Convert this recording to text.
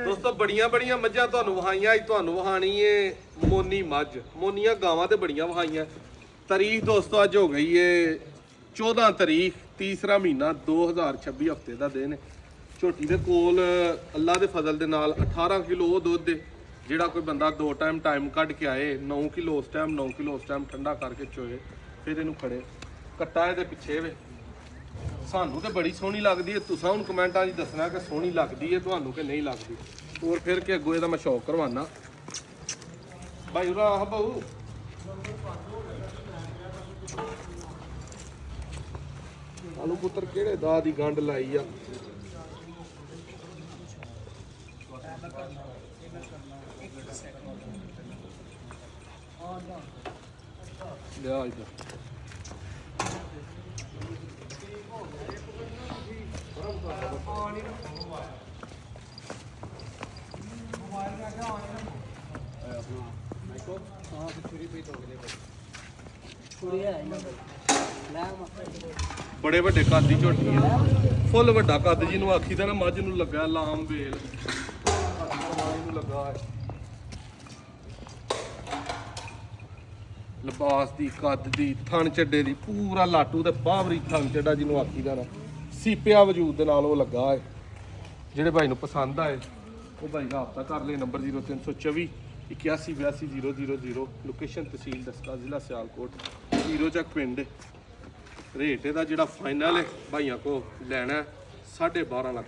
ਦੋਸਤੋ ਬੜੀਆਂ ਬੜੀਆਂ ਮੱਝਾਂ ਤੁਹਾਨੂੰ ਵਹਾਈਆਂ। ਅੱਜ ਤੁਹਾਨੂੰ ਵਹਾਣੀ ਏ ਮੋਨੀ ਮੱਝ। ਮੋਨੀਆਂ ਗਾਵਾਂ ਤੇ ਬੜੀਆਂ ਵਹਾਈਆਂ। ਤਾਰੀਖ ਦੋਸਤੋ ਅੱਜ ਹੋ ਗਈ ਏ 14 ਤਾਰੀਖ, ਤੀਸਰਾ ਮਹੀਨਾ 2026 ਹਫਤੇ ਦਾ ਦਿਨ। ਝੋਟੀ ਦੇ ਕੋਲ ਅੱਲਾ ਦੇ ਫਜ਼ਲ ਦੇ ਨਾਲ 18 ਕਿਲੋ ਉਹ ਦੁੱਧ ਦੇ, ਜਿਹੜਾ ਕੋਈ ਬੰਦਾ 2 ਟਾਈਮ ਕੱਢ ਕੇ ਆਏ। 9 ਕਿਲੋ ਉਸ ਟਾਈਮ, 9 ਕਿਲੋ ਉਸ ਟਾਈਮ ਠੰਡਾ ਕਰਕੇ ਚੋਏ, ਫਿਰ ਇਹਨੂੰ ਖੜੇ ਕੱਟਾ ਇਹਦੇ ਪਿੱਛੇ ਵੇ। ਸਾਨੂੰ ਤੇ ਬੜੀ ਸੋਹਣੀ ਲੱਗਦੀ ਹੈ। ਤੁਸੀਂ ਹੁਣ ਕਮੈਂਟਾਂ 'ਚ ਦੱਸਣਾ ਕਿ ਸੋਹਣੀ ਲੱਗਦੀ ਹੈ ਤੁਹਾਨੂੰ ਕਿ ਨਹੀਂ ਲੱਗਦੀ। ਹੋਰ ਫਿਰ ਕੇ ਅੱਗੋਂ ਇਹਦਾ ਮੈਂ ਸ਼ੌਕ ਕਰਵਾਨਾ ਭਾਈ ਉਰਾ ਆਹ ਬਾਊ। ਆਲੂ ਪੁੱਤਰ ਕਿਹੜੇ ਦਾ ਦੀ ਗੰਢ ਲਾਈ ਆ। ਲਿਆ ਇੱਧਰ ਬੜੇ ਵੱਡੇ ਕੱਦ ਦੀ ਝੋਟੀ ਹੈ, ਫੁੱਲ ਵੱਡਾ ਕੱਦ ਜਿਹਨੂੰ ਆਖੀ ਦਾ ਨਾ। ਮੱਝ ਨੂੰ ਲੱਗਾ ਲਾਮ ਵੇਲ ਨੂੰ ਲੱਗਾ ਹੈ। ਲਿਬਾਸ ਦੀ, ਕੱਦ ਦੀ, ਥਣ ਚੱਡੇ ਦੀ, ਪੂਰਾ ਲਾਟੂ ਤੇ ਬਾਹਰੀ ਥਣ ਚੱਡਾ ਜਿਹਨੂੰ ਆਖੀ ਦਾ ਨਾ। ਸੀਪਿਆ ਵਜੂਦ ਦੇ ਨਾਲ ਉਹ ਲੱਗਾ ਹੈ। ਜਿਹੜੇ ਭਾਈ ਨੂੰ ਪਸੰਦ ਆਏ ਉਹ ਭਾਈ ਰਾਬਤਾ ਕਰ ਲੈ। ਨੰਬਰ 0324 8182 000। ਲੋਕੇਸ਼ਨ ਤਹਿਸੀਲ ਦਸਕਾ, ਜ਼ਿਲ੍ਹਾ ਸਿਆਲਕੋਟ, ਹੀਰੋ ਚੱਕ ਪਿੰਡ। ਰੇਟ ਇਹਦਾ ਜਿਹੜਾ ਫਾਈਨਲ ਹੈ ਭਾਈਆਂ ਕੋ ਲੈਣਾ 12.5 ਲੱਖ।